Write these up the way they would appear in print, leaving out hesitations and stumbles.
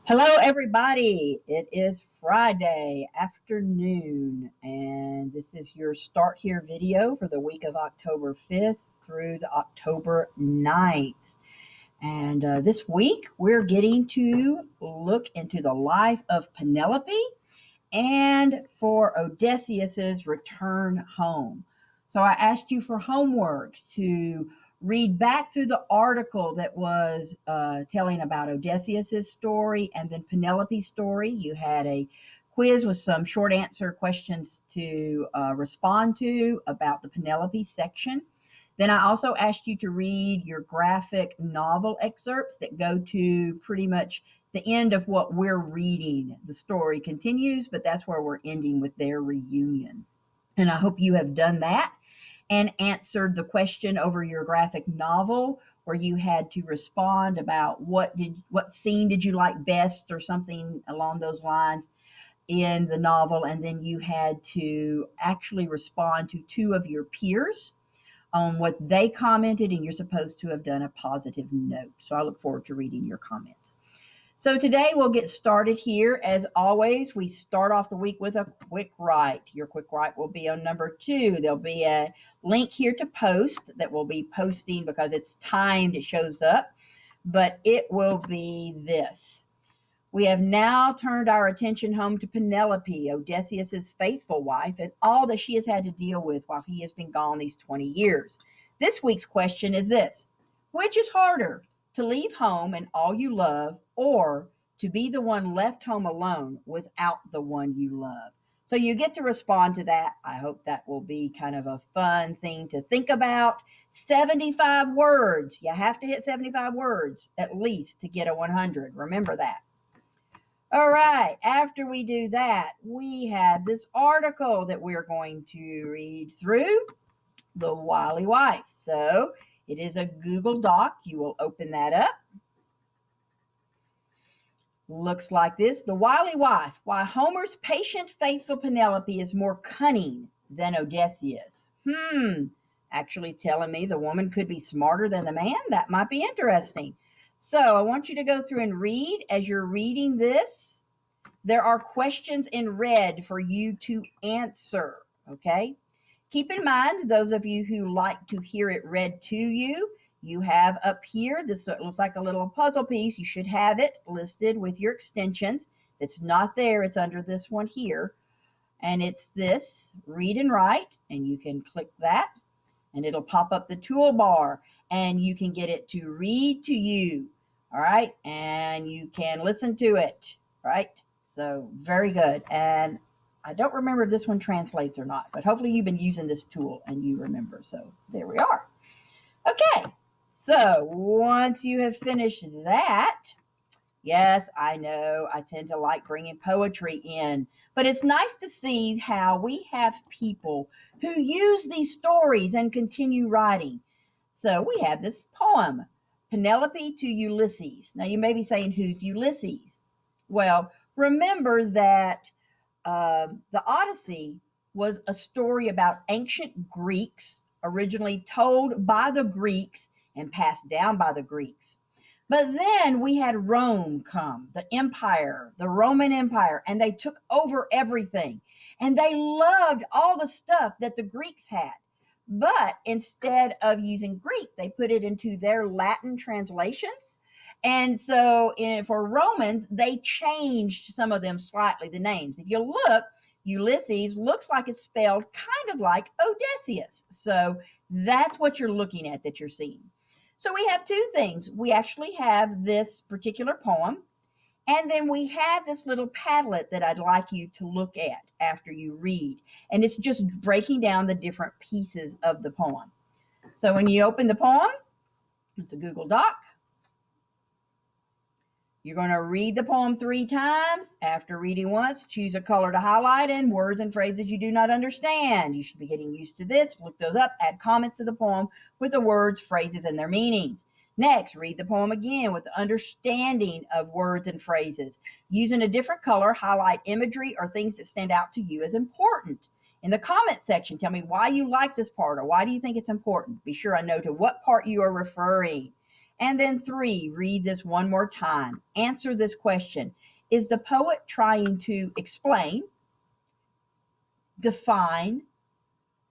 Hello, everybody. It is Friday afternoon, and this is your Start Here video for the week of October 5th through the October 9th. And this week, we're getting to look into the life of Penelope and for Odysseus's return home. So I asked you for homework to read back through the article that was telling about Odysseus's story and then Penelope's story. You had a quiz with some short answer questions to respond to about the Penelope section. Then I also asked you to read your graphic novel excerpts that go to pretty much the end of what we're reading. The story continues, but that's where we're ending with their reunion. And I hope you have done that and answered the question over your graphic novel where you had to respond about what scene did you like best or something along those lines in the novel, and then you had to actually respond to two of your peers on what they commented, and you're supposed to have done a positive note. So I look forward to reading your comments. So today we'll get started here. As always, we start off the week with a quick write. Your quick write will be on number 2. There'll be a link here to post that we'll be posting because it's timed, it shows up, but it will be this. We have now turned our attention home to Penelope, Odysseus's faithful wife, and all that she has had to deal with while he has been gone these 20 years. This week's question is this: which is harder, to leave home and all you love, or to be the one left home alone without the one you love? So you get to respond to that. I hope that will be kind of a fun thing to think about. 75 words. You have to hit 75 words at least to get a 100. Remember that. All right, after we do that, we have this article that we're going to read through, The Wily Wife. So it is a Google Doc. You will open that up. Looks like this: The Wily Wife, Why Homer's Patient, Faithful Penelope is More Cunning Than Odysseus. Actually telling me the woman could be smarter than the man? That might be interesting. So I want you to go through and read. As you're reading this, there are questions in red for you to answer, okay? Keep in mind, those of you who like to hear it read to you, you have up here, this looks like a little puzzle piece. You should have it listed with your extensions. If it's not there, it's under this one here. And it's this, read and write, and you can click that, and it'll pop up the toolbar, and you can get it to read to you, all right? And you can listen to it, right? So very good. And I don't remember if this one translates or not, but hopefully you've been using this tool and you remember. So there we are. Okay. So once you have finished that, yes, I know I tend to like bringing poetry in, but it's nice to see how we have people who use these stories and continue writing. So we have this poem, Penelope to Ulysses. Now you may be saying, who's Ulysses? Well, remember that the Odyssey was a story about ancient Greeks, originally told by the Greeks and passed down by the Greeks. But then we had Rome come, the empire, the Roman Empire, and they took over everything. And they loved all the stuff that the Greeks had. But instead of using Greek, they put it into their Latin translations. And so for Romans, they changed some of them slightly, the names. If you look, Ulysses looks like it's spelled kind of like Odysseus. So that's what you're looking at, that you're seeing. So we have two things. We actually have this particular poem, and then we have this little Padlet that I'd like you to look at after you read. And it's just breaking down the different pieces of the poem. So when you open the poem, it's a Google Doc. You're going to read the poem 3 times. After reading once, choose a color to highlight in words and phrases you do not understand. You should be getting used to this. Look those up. Add comments to the poem with the words, phrases, and their meanings. Next, read the poem again with the understanding of words and phrases. Using a different color, highlight imagery or things that stand out to you as important. In the comment section, tell me why you like this part or why do you think it's important. Be sure I know to what part you are referring. And then 3, read this one more time. Answer this question. Is the poet trying to explain, define,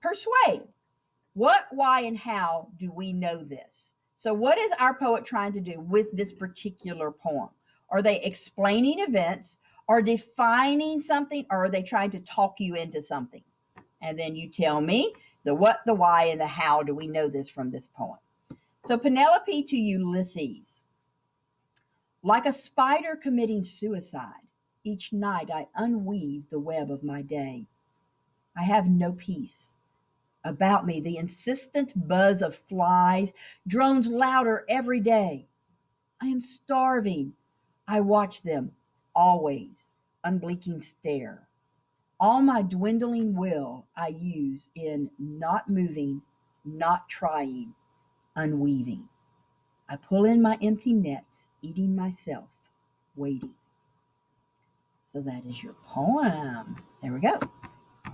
persuade? What, why, and how do we know this? So what is our poet trying to do with this particular poem? Are they explaining events, or defining something, or are they trying to talk you into something? And then you tell me the what, the why, and the how do we know this from this poem. So Penelope to Ulysses. Like a spider committing suicide, each night I unweave the web of my day. I have no peace. About me, the insistent buzz of flies drones louder every day. I am starving. I watch them, always, unblinking stare. All my dwindling will I use in not moving, not trying, unweaving. I pull in my empty nets, eating myself, waiting. So that is your poem. There we go.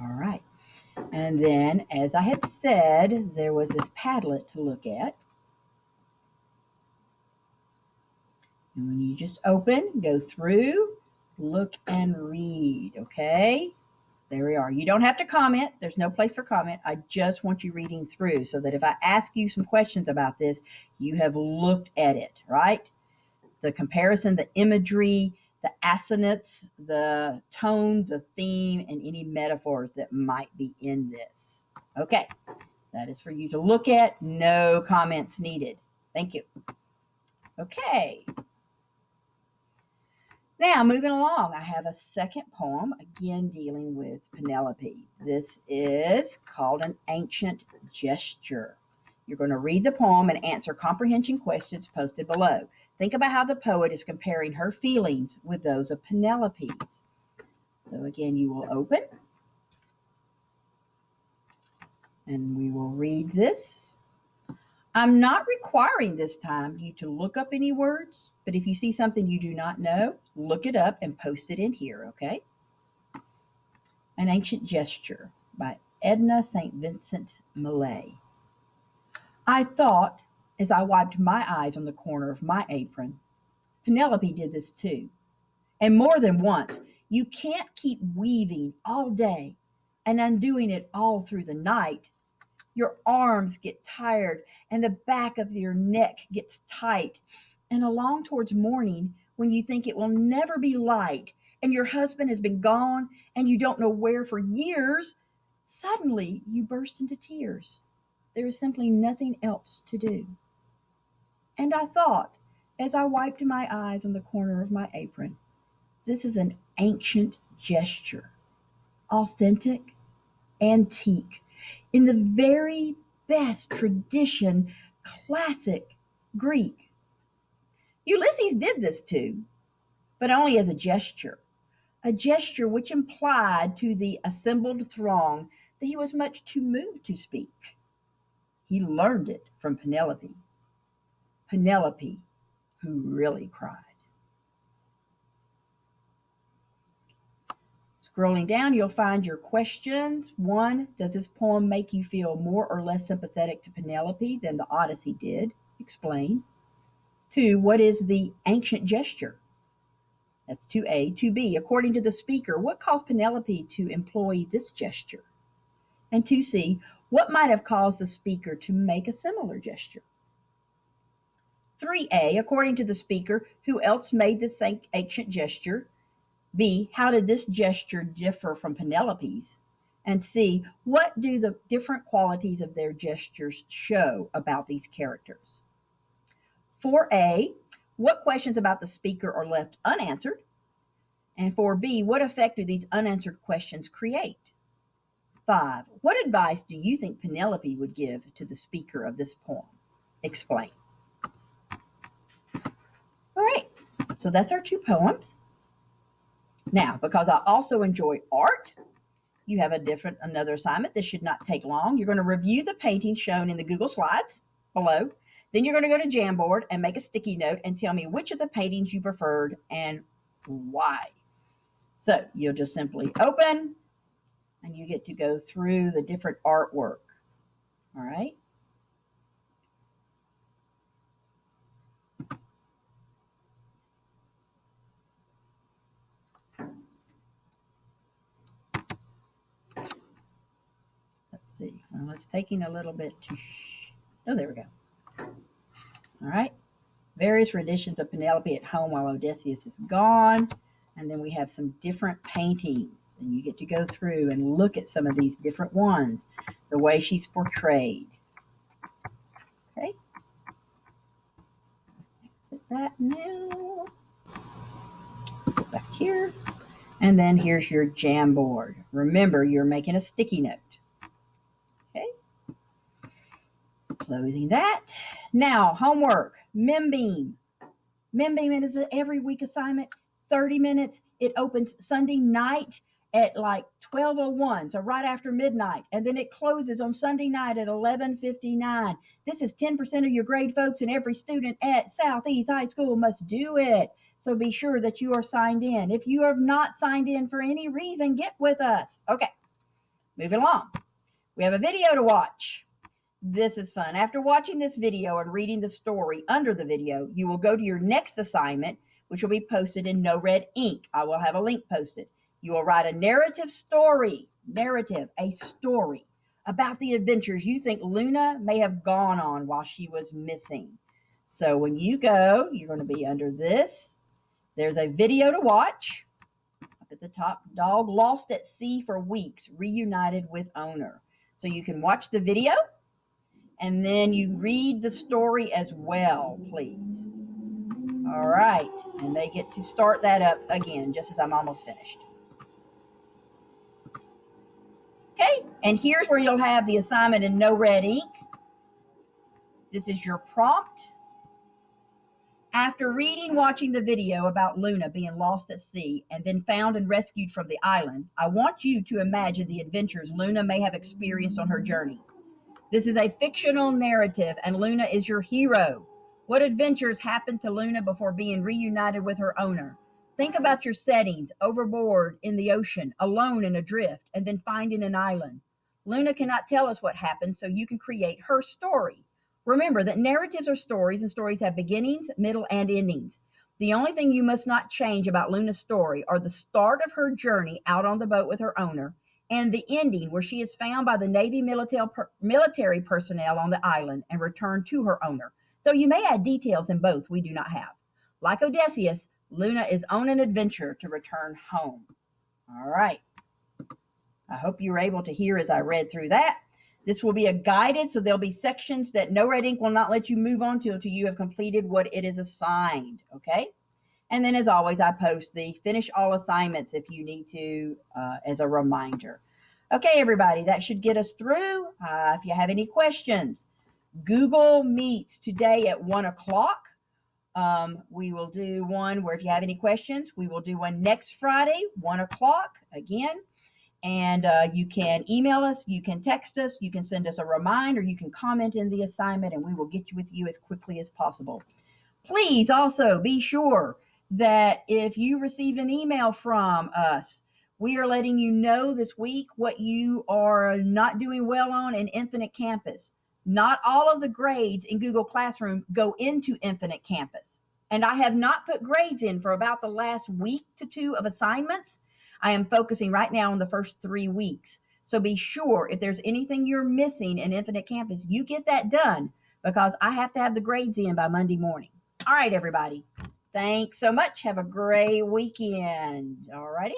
All right. And then, as I had said, there was this Padlet to look at. And when you just open, go through, look and read, okay? There we are. You don't have to comment. There's no place for comment. I just want you reading through so that if I ask you some questions about this, you have looked at it, right? The comparison, the imagery, the assonance, the tone, the theme, and any metaphors that might be in this. Okay, that is for you to look at. No comments needed. Thank you. Okay. Now, moving along, I have a second poem, again dealing with Penelope. This is called An Ancient Gesture. You're going to read the poem and answer comprehension questions posted below. Think about how the poet is comparing her feelings with those of Penelope's. So again, you will open, and we will read this. I'm not requiring this time you to look up any words, but if you see something you do not know, look it up and post it in here, okay? An Ancient Gesture by Edna St. Vincent Millay. I thought, as I wiped my eyes on the corner of my apron, Penelope did this too. And more than once, you can't keep weaving all day and undoing it all through the night. Your arms get tired and the back of your neck gets tight. And along towards morning, when you think it will never be light and your husband has been gone and you don't know where for years, suddenly you burst into tears. There is simply nothing else to do. And I thought, as I wiped my eyes on the corner of my apron, this is an ancient gesture, authentic, antique, in the very best tradition, classic Greek. Ulysses did this too, but only as a gesture which implied to the assembled throng that he was much too moved to speak. He learned it from Penelope, Penelope who really cried. Scrolling down, you'll find your questions. 1, does this poem make you feel more or less sympathetic to Penelope than the Odyssey did? Explain. 2, what is the ancient gesture? That's 2A. 2B, according to the speaker, what caused Penelope to employ this gesture? And 2C, what might have caused the speaker to make a similar gesture? 3A, according to the speaker, who else made this ancient gesture? B, how did this gesture differ from Penelope's? And C, what do the different qualities of their gestures show about these characters? 4A, what questions about the speaker are left unanswered? And 4B, what effect do these unanswered questions create? 5, what advice do you think Penelope would give to the speaker of this poem? Explain. All right, so that's our 2 poems. Now, because I also enjoy art, you have another assignment. This should not take long. You're going to review the painting shown in the Google Slides below. Then you're going to go to Jamboard and make a sticky note and tell me which of the paintings you preferred and why. So you'll just simply open and you get to go through the different artwork. All right. see. Well, it's taking a little bit to. Oh, there we go. All right. Various renditions of Penelope at home while Odysseus is gone. And then we have some different paintings. And you get to go through and look at some of these different ones, the way she's portrayed. Okay. Exit that now. Go back here. And then here's your Jamboard. Remember, you're making a sticky note. Okay. Closing that. Now, homework. MemBeam. MemBeam is an every week assignment, 30 minutes. It opens Sunday night at like 12:01, so right after midnight. And then it closes on Sunday night at 11:59. This is 10% of your grade, folks, and every student at Southeast High School must do it. So be sure that you are signed in. If you have not signed in for any reason, get with us. Okay, moving along. We have a video to watch. This is fun. After watching this video and reading the story under the video, you will go to your next assignment, which will be posted in No Red Ink. I will have a link posted. You will write a narrative story, a story about the adventures you think Luna may have gone on while she was missing. So when you go, you're going to be under this. There's a video to watch. Up at the top, dog lost at sea for weeks, reunited with owner. So you can watch the video and then you read the story as well, please. All right. And they get to start that up again, just as I'm almost finished. Okay. And here's where you'll have the assignment in No Red Ink. This is your prompt. After watching the video about Luna being lost at sea and then found and rescued from the island, I want you to imagine the adventures Luna may have experienced on her journey. This is a fictional narrative, and Luna is your hero. What adventures happened to Luna before being reunited with her owner? Think about your settings: overboard, in the ocean, alone and adrift, and then finding an island. Luna cannot tell us what happened, so you can create her story. Remember that narratives are stories, and stories have beginnings, middle, and endings. The only thing you must not change about Luna's story are the start of her journey out on the boat with her owner and the ending where she is found by the Navy military personnel on the island and returned to her owner, though you may add details in both we do not have. Like Odysseus, Luna is on an adventure to return home. All right. I hope you were able to hear as I read through that. This will be a guided, so there'll be sections that No Red Ink will not let you move on to until you have completed what it is assigned, okay? And then, as always, I post the finish all assignments if you need to as a reminder. Okay, everybody, that should get us through. If you have any questions, Google Meets today at 1 o'clock. We will do one where if you have any questions, we will do one next Friday, 1 o'clock again. And you can email us, you can text us, you can send us a reminder, you can comment in the assignment, and we will get with you as quickly as possible. Please also be sure that if you received an email from us, we are letting you know this week what you are not doing well on in Infinite Campus. Not all of the grades in Google Classroom go into Infinite Campus. And I have not put grades in for about the last week to two of assignments. I am focusing right now on the first 3 weeks. So be sure if there's anything you're missing in Infinite Campus, you get that done because I have to have the grades in by Monday morning. All right, everybody. Thanks so much. Have a great weekend. All righty.